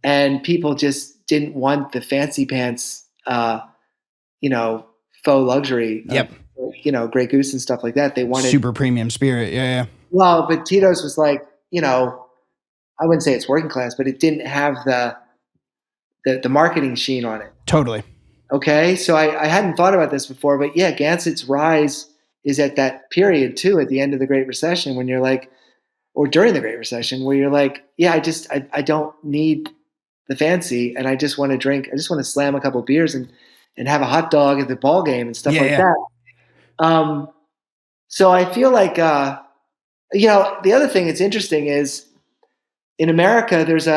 [SPEAKER 2] And people just didn't want the fancy pants, faux luxury.
[SPEAKER 1] Yep.
[SPEAKER 2] Grey Goose and stuff like that. They wanted
[SPEAKER 1] super premium spirit. Yeah.
[SPEAKER 2] Well, but Tito's was like, I wouldn't say it's working class, but it didn't have the marketing sheen on it.
[SPEAKER 1] Totally.
[SPEAKER 2] Okay. So I hadn't thought about this before, but yeah, Gansett's rise is at that period too, at the end of the Great Recession when you're like, or during the Great Recession where you're like, yeah, I don't need the fancy and I just want to drink. I just want to slam a couple of beers and have a hot dog at the ball game and stuff that. So I feel like, the other thing that's interesting is in America, there's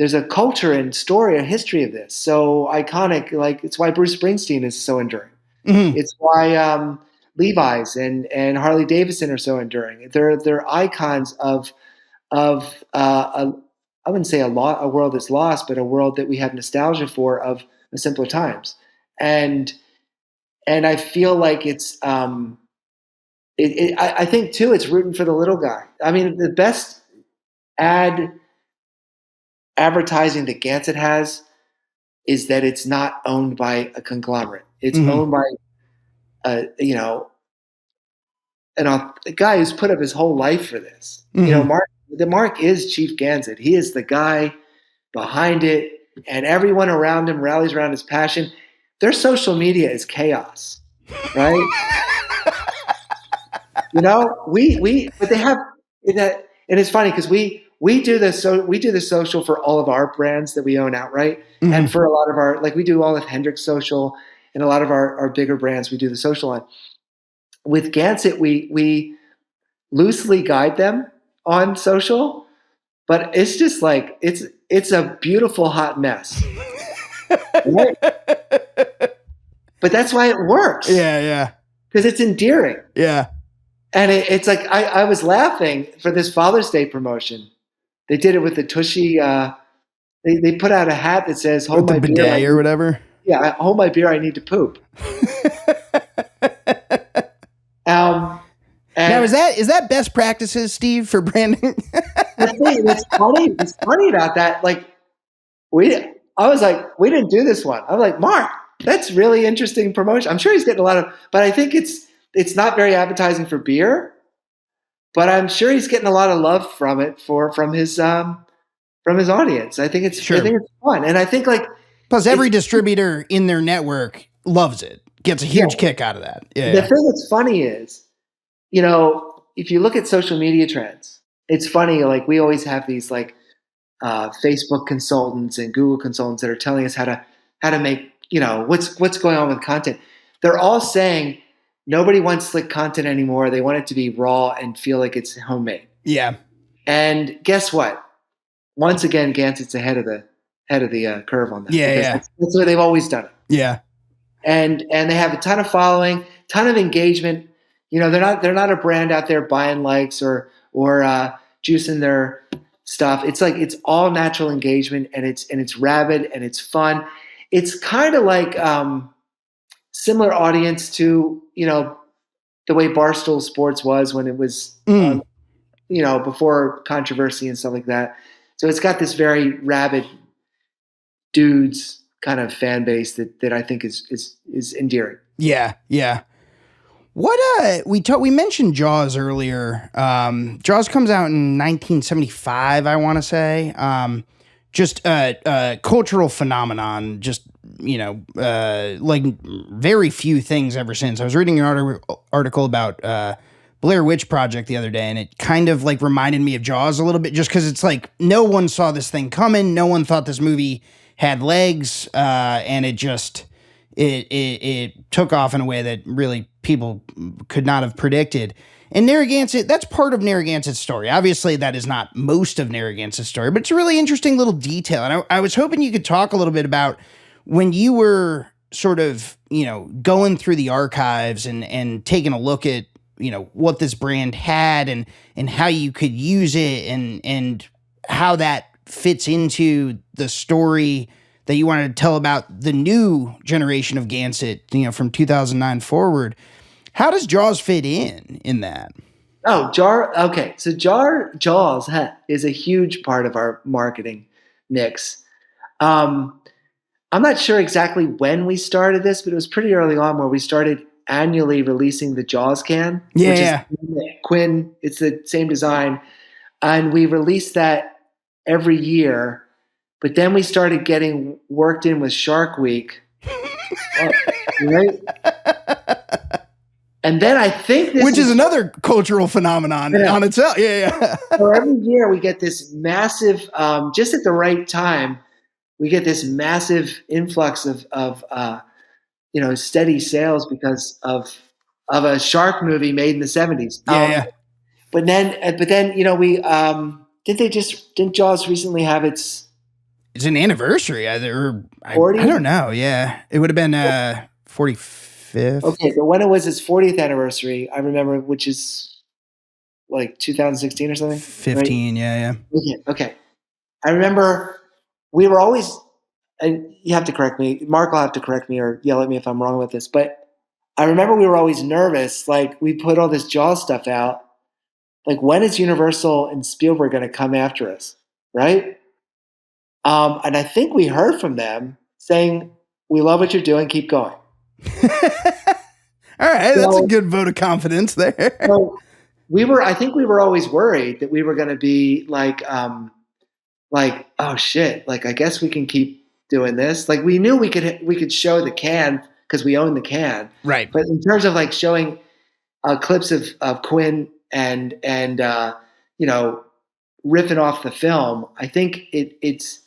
[SPEAKER 2] there's a culture and story, a history of this. So iconic, like it's why Bruce Springsteen is so enduring.
[SPEAKER 1] Mm-hmm.
[SPEAKER 2] It's why Levi's and Harley Davidson are so enduring. They're icons of I wouldn't say a world that's lost, but a world that we have nostalgia for of the simpler times. And I feel like it's I think too it's rooting for the little guy. I mean, the best advertising that Gansett has is that it's not owned by a conglomerate. It's owned by a guy who's put up his whole life for this. Mark is Chief Gansett. He is the guy behind it, and everyone around him rallies around his passion. Their social media is chaos, right? But they have that, and it's funny because we do this. So we do the social for all of our brands that we own outright, and for a lot of our, like we do all of Hendrix social, and a lot of our bigger brands we do the social on. With Gansett, we loosely guide them on social, but it's just like it's a beautiful hot mess. Right? But that's why it works.
[SPEAKER 1] Yeah.
[SPEAKER 2] Because it's endearing.
[SPEAKER 1] Yeah.
[SPEAKER 2] And it's like I was laughing for this Father's Day promotion. They did it with the Tushy. They put out a hat that says "Hold my beer"
[SPEAKER 1] bidet or whatever.
[SPEAKER 2] Yeah, hold my beer. I need to poop.
[SPEAKER 1] Now is that best practices, Steve, for branding?
[SPEAKER 2] It's funny about that. Like I was like, we didn't do this one. I was like, Mark, that's really interesting promotion. I'm sure he's getting a lot of, but I think it's not very advertising for beer, but I'm sure he's getting a lot of love from it from his audience. I think it's fun, and I think like
[SPEAKER 1] plus every distributor in their network loves it, gets a huge kick out of that. Yeah.
[SPEAKER 2] The thing that's funny is, if you look at social media trends, it's funny. Like we always have these like Facebook consultants and Google consultants that are telling us how to make what's going on with content. They're all saying nobody wants slick content anymore. They want it to be raw and feel like it's homemade.
[SPEAKER 1] Yeah.
[SPEAKER 2] And guess what? Once again, Gansett's ahead of the curve on that.
[SPEAKER 1] Yeah.
[SPEAKER 2] That's the way they've always done it.
[SPEAKER 1] Yeah.
[SPEAKER 2] And they have a ton of following, ton of engagement. They're not a brand out there buying likes or juicing their stuff. It's like it's all natural engagement, and it's rabid and it's fun. It's kind of like similar audience to the way Barstool Sports was when it was before controversy and stuff like that. So it's got this very rabid dudes kind of fan base that I think is endearing.
[SPEAKER 1] Yeah. What we mentioned Jaws earlier. Jaws comes out in 1975, I want to say. Just a cultural phenomenon. Just like very few things ever since. I was reading an article about Blair Witch Project the other day, and it kind of like reminded me of Jaws a little bit, just because it's like no one saw this thing coming. No one thought this movie had legs, and it just it took off in a way that really people could not have predicted. And Narragansett, that's part of Narragansett's story. Obviously, that is not most of Narragansett's story, but it's a really interesting little detail. And I was hoping you could talk a little bit about when you were sort of, going through the archives and taking a look at, what this brand had and how you could use it and how that fits into the story that you wanted to tell about the new generation of Gansett, from 2009 forward. How does Jaws fit in that?
[SPEAKER 2] Oh, okay. So Jaws is a huge part of our marketing mix. I'm not sure exactly when we started this, but it was pretty early on where we started annually releasing the Jaws can.
[SPEAKER 1] Yeah.
[SPEAKER 2] Which is Quinn. It's the same design. And we released that every year. But then we started getting worked in with Shark Week. Right? And then I think
[SPEAKER 1] which is another cultural phenomenon on itself. Yeah.
[SPEAKER 2] So every year we get this massive, just at the right time, we get this massive influx of steady sales because of a shark movie made in the 70s.
[SPEAKER 1] Yeah.
[SPEAKER 2] But then we didn't Jaws recently have its
[SPEAKER 1] it's an anniversary. I
[SPEAKER 2] 40?
[SPEAKER 1] don't know. Yeah, it would have been 45th.
[SPEAKER 2] Okay, but when it was its 40th anniversary, I remember, which is like 2016 or something.
[SPEAKER 1] 15.
[SPEAKER 2] Right?
[SPEAKER 1] Yeah.
[SPEAKER 2] Okay. I remember we were always, and you have to correct me. Mark will have to correct me or yell at me if I'm wrong with this. But I remember we were always nervous. Like we put all this Jaws stuff out. Like when is Universal and Spielberg going to come after us, right? And I think we heard from them saying, "We love what you're doing. Keep going."
[SPEAKER 1] All right, that's a good vote of confidence there.
[SPEAKER 2] So I think we were always worried that we were going to be like, oh shit, like I guess we can keep doing this. Like we knew we could show the can because we own the can,
[SPEAKER 1] right?
[SPEAKER 2] But in terms of like showing clips of Quinn and riffing off the film, I think it's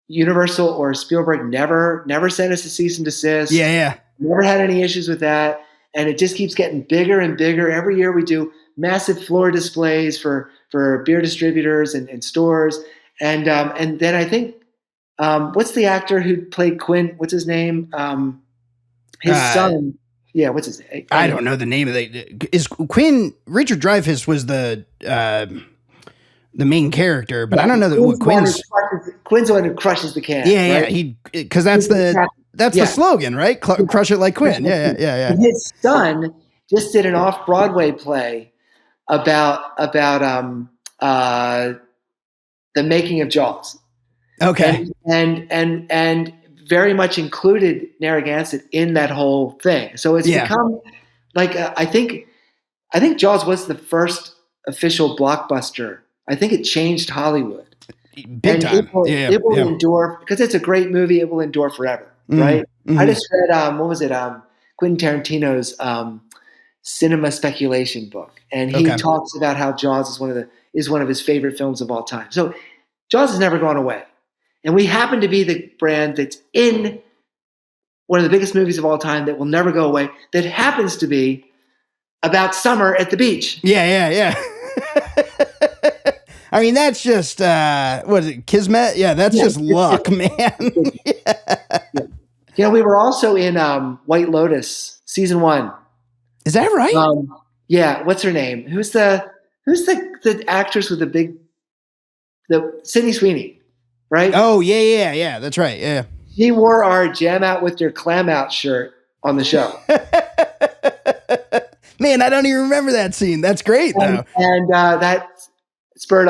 [SPEAKER 2] Universal or Spielberg never sent us a cease and desist.
[SPEAKER 1] Yeah.
[SPEAKER 2] Never had any issues with that. And it just keeps getting bigger and bigger. Every year we do massive floor displays for beer distributors and stores. And then I think, what's the actor who played Quinn? What's his name? His son. Yeah, what's his name?
[SPEAKER 1] I don't know the name of it. Is Quinn, Richard Dreyfuss was the main character, but I don't know that Quinn's
[SPEAKER 2] the one who crushes the can.
[SPEAKER 1] Yeah,
[SPEAKER 2] right?
[SPEAKER 1] because that's the slogan, right? Crush it like Quinn. Yeah.
[SPEAKER 2] And his son just did an off-Broadway play about the making of Jaws.
[SPEAKER 1] Okay.
[SPEAKER 2] And very much included Narragansett in that whole thing. So it's become like I think Jaws was the first official blockbuster. I think it changed Hollywood.
[SPEAKER 1] Big time.
[SPEAKER 2] It will endure because it's a great movie. It will endure forever, right? Mm-hmm. I just read what was it? Quentin Tarantino's cinema speculation book, and he talks about how Jaws is one of his favorite films of all time. So Jaws has never gone away, and we happen to be the brand that's in one of the biggest movies of all time that will never go away. That happens to be about summer at the beach.
[SPEAKER 1] Yeah. I mean, that's just, what is it, Kismet? Yeah, that's just luck, man.
[SPEAKER 2] Yeah. We were also in White Lotus, season 1.
[SPEAKER 1] Is that right?
[SPEAKER 2] Yeah, what's her name? Who's the actress with the Sydney Sweeney, right?
[SPEAKER 1] Oh, yeah, that's right, yeah.
[SPEAKER 2] She wore our Jam Out With Your Clam Out shirt on the show.
[SPEAKER 1] Man, I don't even remember that scene. That's great, though.
[SPEAKER 2] And that spurred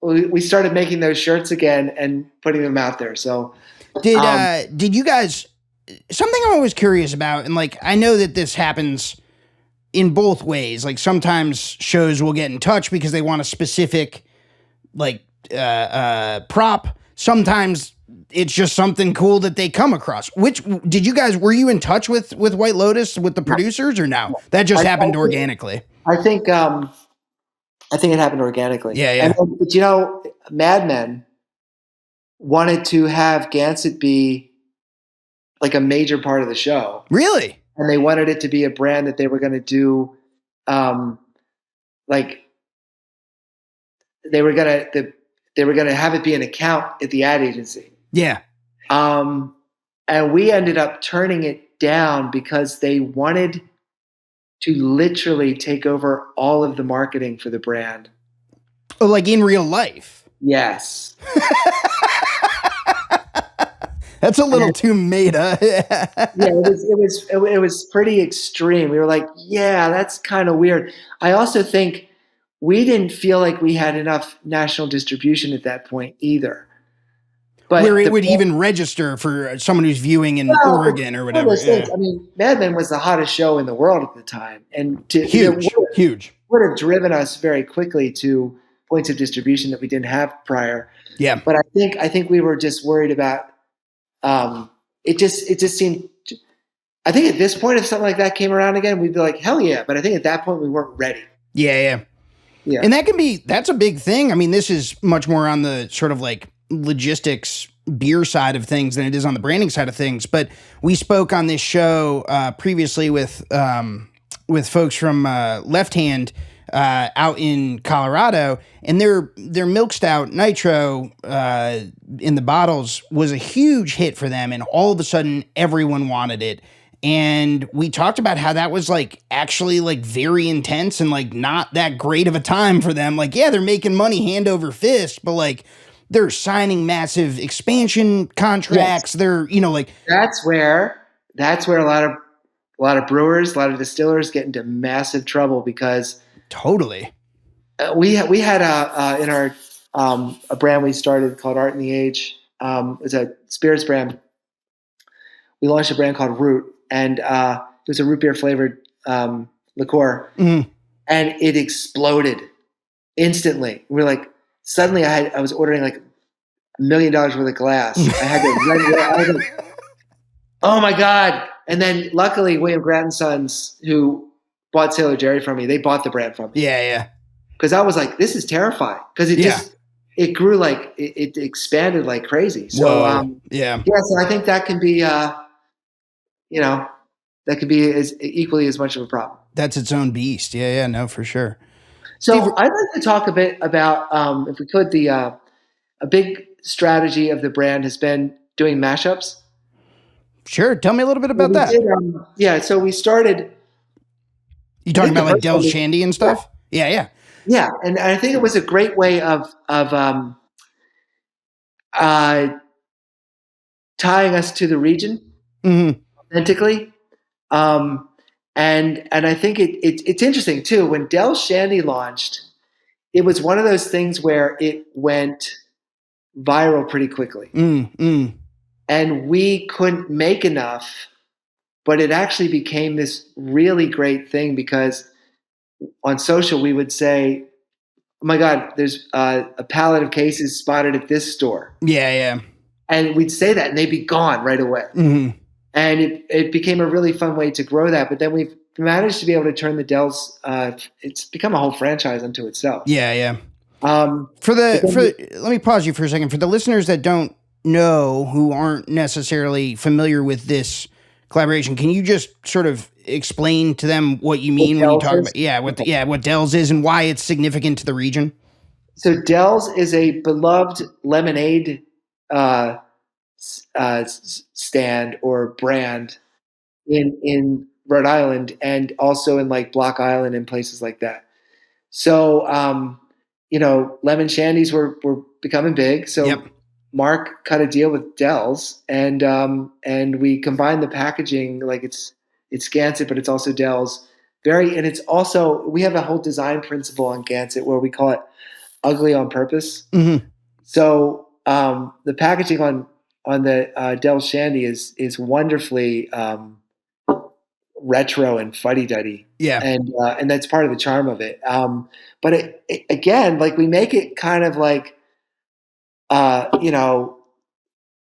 [SPEAKER 2] we started making those shirts again and putting them out there. So
[SPEAKER 1] did you guys, something I'm always curious about, and like I know that this happens in both ways. Like sometimes shows will get in touch because they want a specific like prop. Sometimes it's just something cool that they come across. Were you in touch with White Lotus, with the producers, or no? That just happened organically.
[SPEAKER 2] I think it happened organically.
[SPEAKER 1] Yeah.
[SPEAKER 2] But Mad Men wanted to have Gansett be like a major part of the show.
[SPEAKER 1] Really?
[SPEAKER 2] And they wanted it to be a brand that they were going to do, like they were going to have it be an account at the ad agency.
[SPEAKER 1] Yeah.
[SPEAKER 2] And we ended up turning it down because they wanted to literally take over all of the marketing for the brand.
[SPEAKER 1] Oh, like in real life?
[SPEAKER 2] Yes.
[SPEAKER 1] That's a little too meta.
[SPEAKER 2] It was pretty extreme. We were like, yeah, that's kind of weird. I also think we didn't feel like we had enough national distribution at that point either. But
[SPEAKER 1] where it would even register for someone who's viewing in Oregon or whatever.
[SPEAKER 2] Yeah. I mean, Mad Men was the hottest show in the world at the time, and
[SPEAKER 1] huge
[SPEAKER 2] would have driven us very quickly to points of distribution that we didn't have prior.
[SPEAKER 1] Yeah,
[SPEAKER 2] but I think we were just worried about. It just seemed. I think at this point, if something like that came around again, we'd be like, hell yeah! But I think at that point we weren't ready.
[SPEAKER 1] Yeah. And that's a big thing. I mean, this is much more on the sort of like logistics beer side of things than it is on the branding side of things. But we spoke on this show previously with folks from Left Hand out in Colorado, and their milk stout Nitro in the bottles was a huge hit for them, and all of a sudden everyone wanted it. And we talked about how that was like actually like very intense and like not that great of a time for them. Like, yeah, they're making money hand over fist, but like they're signing massive expansion contracts. Yes. They're, like
[SPEAKER 2] that's where a lot of brewers, a lot of distillers get into massive trouble because
[SPEAKER 1] totally.
[SPEAKER 2] We had in our a brand we started called Art in the Age. It's a spirits brand. We launched a brand called Root, and it was a root beer flavored liqueur, and it exploded instantly. We were like, suddenly I was ordering like $1 million worth of glass. I had to run. Oh my God. And then luckily William Grant & Sons, who bought Sailor Jerry from me, they bought the brand from me.
[SPEAKER 1] Yeah.
[SPEAKER 2] Because I was like, this is terrifying. Because it grew like, it expanded like crazy. So, so I think that can be, that could be equally as much of a problem.
[SPEAKER 1] That's its own beast. Yeah, no, for sure.
[SPEAKER 2] So I'd like to talk a bit about, if we could, a big strategy of the brand has been doing mashups.
[SPEAKER 1] Sure. Tell me a little bit about that.
[SPEAKER 2] So we started.
[SPEAKER 1] You talking about like Dell's Shandy and stuff? Yeah.
[SPEAKER 2] Yeah, and I think it was a great way of tying us to the region authentically. And I think it's interesting too. When Dell's Shandy launched, it was one of those things where it went viral pretty quickly. And we couldn't make enough, but it actually became this really great thing because on social we would say, oh my God, there's a pallet of cases spotted at this store.
[SPEAKER 1] Yeah.
[SPEAKER 2] And we'd say that and they'd be gone right away. And it became a really fun way to grow that. But then we've managed to be able to turn the Dells, it's become a whole franchise unto itself.
[SPEAKER 1] Yeah. Let me pause you for a second. For the listeners that don't know, who aren't necessarily familiar with this collaboration, can you just sort of explain to them what you mean when you talk about what Dell's is and why it's significant to the region?
[SPEAKER 2] So Dell's is a beloved lemonade stand or brand in Rhode Island and also in like Block Island and places like that. So lemon shandies were becoming big. So Mark cut a deal with Dell's, and we combined the packaging. Like it's Gansett, but it's also Dell's. And it's also, we have a whole design principle on Gansett where we call it ugly on purpose. So the packaging on the Dell's Shandy is wonderfully retro and fuddy-duddy. Yeah, and that's part of the charm of it. But it again, like we make it kind of like.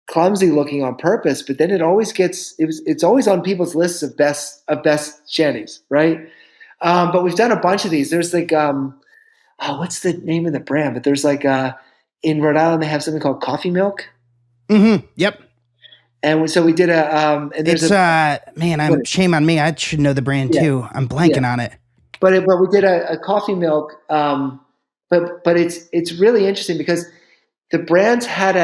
[SPEAKER 2] Clumsy looking on purpose, but then it's always on people's lists of best shandies, right? But we've done a bunch of these. There's like, what's the name of the brand? But there's like, in Rhode Island, they have something called Coffee Milk.
[SPEAKER 1] Yep.
[SPEAKER 2] And so we did
[SPEAKER 1] shame on me. I should know the brand too. I'm blanking on it.
[SPEAKER 2] But we did a Coffee Milk. But it's really interesting because the brands had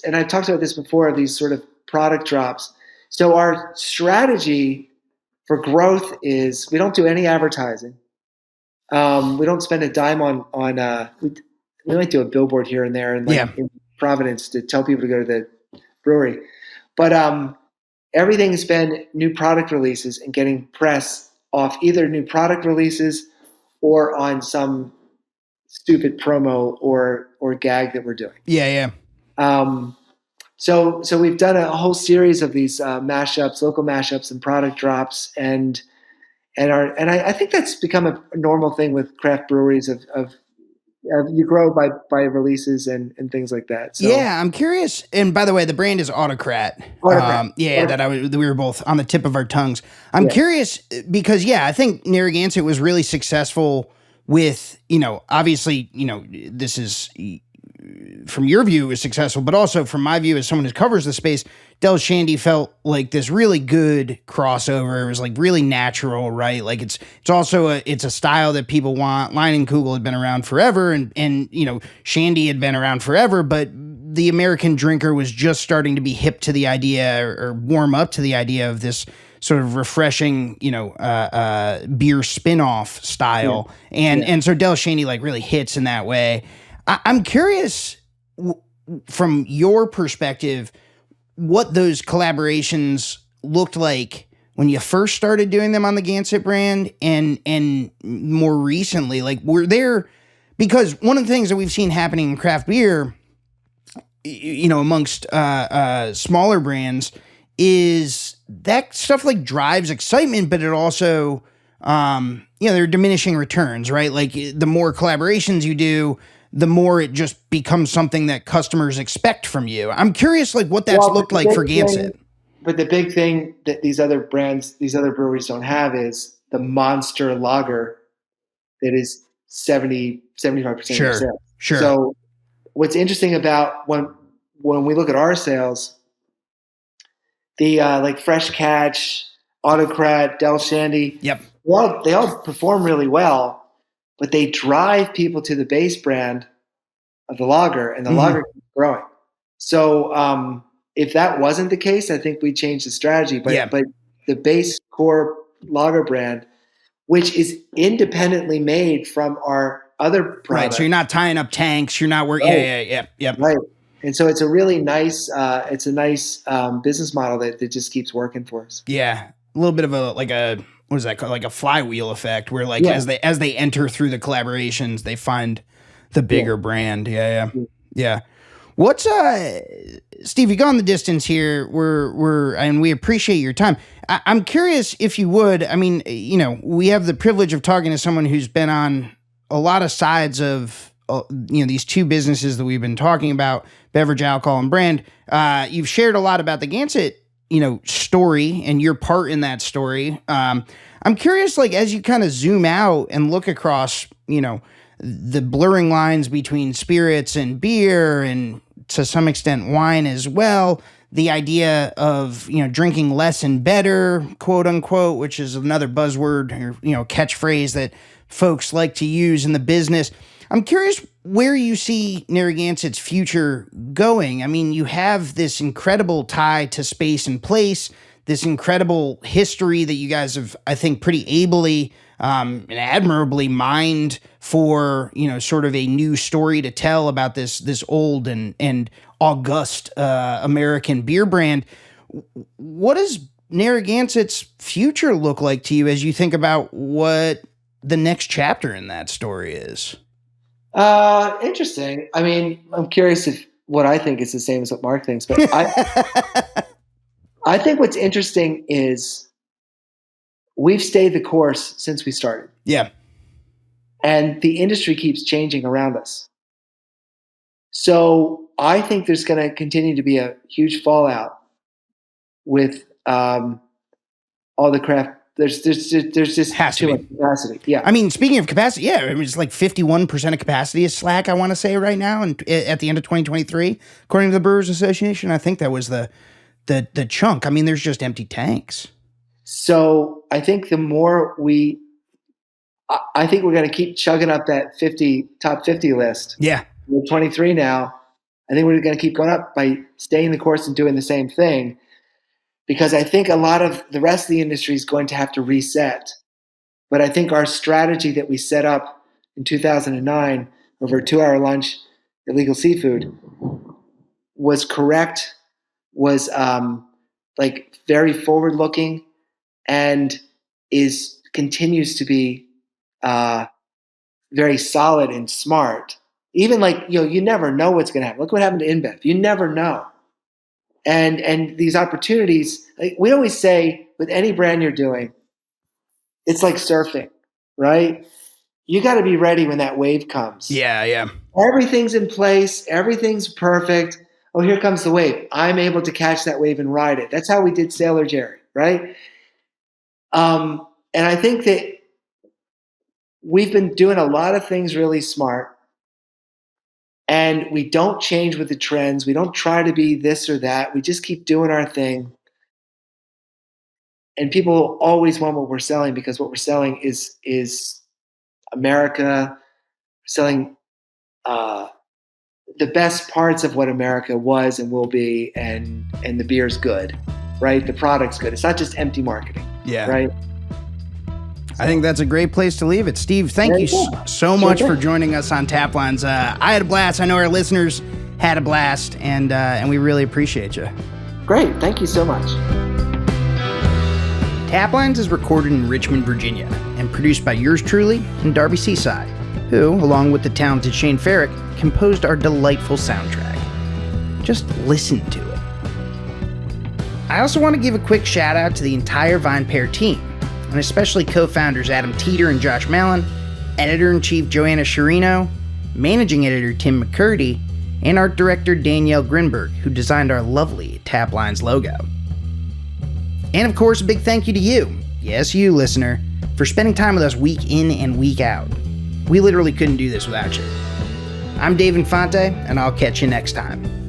[SPEAKER 2] and I've talked about this before, these sort of product drops. So our strategy for growth is we don't do any advertising. We don't spend a dime on we might do a billboard here and there in Providence to tell people to go to the brewery. But everything's been new product releases and getting press off either new product releases or on some stupid promo or gag that we're doing. Yeah. So we've done a whole series of these mashups, local mashups, and product drops, and I think that's become a normal thing with craft breweries of you grow by releases and things like that. So.
[SPEAKER 1] Yeah, I'm curious. And by the way, the brand is Autocrat. That we were both on the tip of our tongues. I'm curious because I think Narragansett was really successful. With, obviously, this is, from your view, is successful, but also from my view as someone who covers the space, Del Shandy felt like this really good crossover. It was like really natural, right? Like it's also it's a style that people want. Leinenkugel had been around forever, and Shandy had been around forever, but the American drinker was just starting to be hip to the idea or warm up to the idea of this sort of refreshing, beer spin-off style. And so Del Shandy like really hits in that way. I'm curious from your perspective, what those collaborations looked like when you first started doing them on the Gansett brand and more recently, like were there, because one of the things that we've seen happening in craft beer, amongst smaller brands is that stuff like drives excitement, but it also, there are diminishing returns, right? Like the more collaborations you do, the more it just becomes something that customers expect from you. I'm curious, like what that's looked like for Gansett.
[SPEAKER 2] But the big thing that these other breweries don't have is the monster lager that is 75% of sales.
[SPEAKER 1] Sure.
[SPEAKER 2] So what's interesting about when we look at our sales, the like Fresh Catch, Autocrat, Del Shandy,
[SPEAKER 1] yep,
[SPEAKER 2] they all perform really well, but they drive people to the base brand of the lager, and the lager keeps growing. So if that wasn't the case, I think we'd change the strategy. But the base core lager brand, which is independently made from our other products.
[SPEAKER 1] Right, so you're not tying up tanks, you're not working.
[SPEAKER 2] Right.
[SPEAKER 1] Yeah.
[SPEAKER 2] Right. And so it's a really nice, business model that just keeps working for us.
[SPEAKER 1] Yeah, a little bit of what is that called? Like a flywheel effect, where like as they enter through the collaborations, they find the bigger brand. Yeah. What's Steve? You gone the distance here. And we appreciate your time. I'm curious if you would. I mean, we have the privilege of talking to someone who's been on a lot of sides of these two businesses that we've been talking about, beverage, alcohol, and brand. You've shared a lot about the Gansett story and your part in that story. I'm curious, like, as you kind of zoom out and look across, the blurring lines between spirits and beer and to some extent wine as well, the idea of, drinking less and better, quote unquote, which is another buzzword or, catchphrase that folks like to use in the business. I'm curious where you see Narragansett's future going. I mean, you have this incredible tie to space and place, this incredible history that you guys have, I think, pretty ably and admirably mined for, sort of a new story to tell about this old and august American beer brand. What does Narragansett's future look like to you as you think about what the next chapter in that story is?
[SPEAKER 2] Interesting. I mean, I'm curious if what I think is the same as what Mark thinks, but I think what's interesting is we've stayed the course since we started.
[SPEAKER 1] Yeah.
[SPEAKER 2] And the industry keeps changing around us. So I think there's going to continue to be a huge fallout with all the craft. There's just too much capacity. Yeah.
[SPEAKER 1] I mean, speaking of capacity, it's like 51% of capacity is slack, I want to say right now, and at the end of 2023, according to the Brewers Association. I think that was the chunk. I mean, there's just empty tanks.
[SPEAKER 2] So I think I think we're going to keep chugging up that top 50 list.
[SPEAKER 1] Yeah.
[SPEAKER 2] We're 23 now. I think we're going to keep going up by staying the course and doing the same thing, because I think a lot of the rest of the industry is going to have to reset. But I think our strategy that we set up in 2009 over a 2-hour lunch at Legal Seafood was correct, was like very forward looking, and continues to be very solid and smart. Even like, you never know what's going to happen. Look what happened to InBev. You never know. And these opportunities, like we always say with any brand you're doing, it's like surfing, right? You got to be ready when that wave comes.
[SPEAKER 1] Yeah.
[SPEAKER 2] Everything's in place. Everything's perfect. Oh, here comes the wave. I'm able to catch that wave and ride it. That's how we did Sailor Jerry, right? And I think that we've been doing a lot of things really smart. And we don't change with the trends. We don't try to be this or that. We just keep doing our thing. And people always want what we're selling because what we're selling is America, selling the best parts of what America was and will be, and the beer's good, right? The product's good. It's not just empty marketing, right?
[SPEAKER 1] I think that's a great place to leave it. Steve, thank you so much for joining us on Taplines. I had a blast. I know our listeners had a blast, and we really appreciate you.
[SPEAKER 2] Great. Thank you so much.
[SPEAKER 1] Taplines is recorded in Richmond, Virginia, and produced by yours truly and Darby Seaside, who, along with the talented Shane Farrick, composed our delightful soundtrack. Just listen to it. I also want to give a quick shout out to the entire Vine Pair team, and especially co-founders Adam Teeter and Josh Mallon, editor-in-chief Joanna Sciarrino, managing editor Tim McCurdy, and art director Danielle Grinberg, who designed our lovely Taplines logo. And of course, a big thank you to you, yes you listener, for spending time with us week in and week out. We literally couldn't do this without you. I'm Dave Infante, and I'll catch you next time.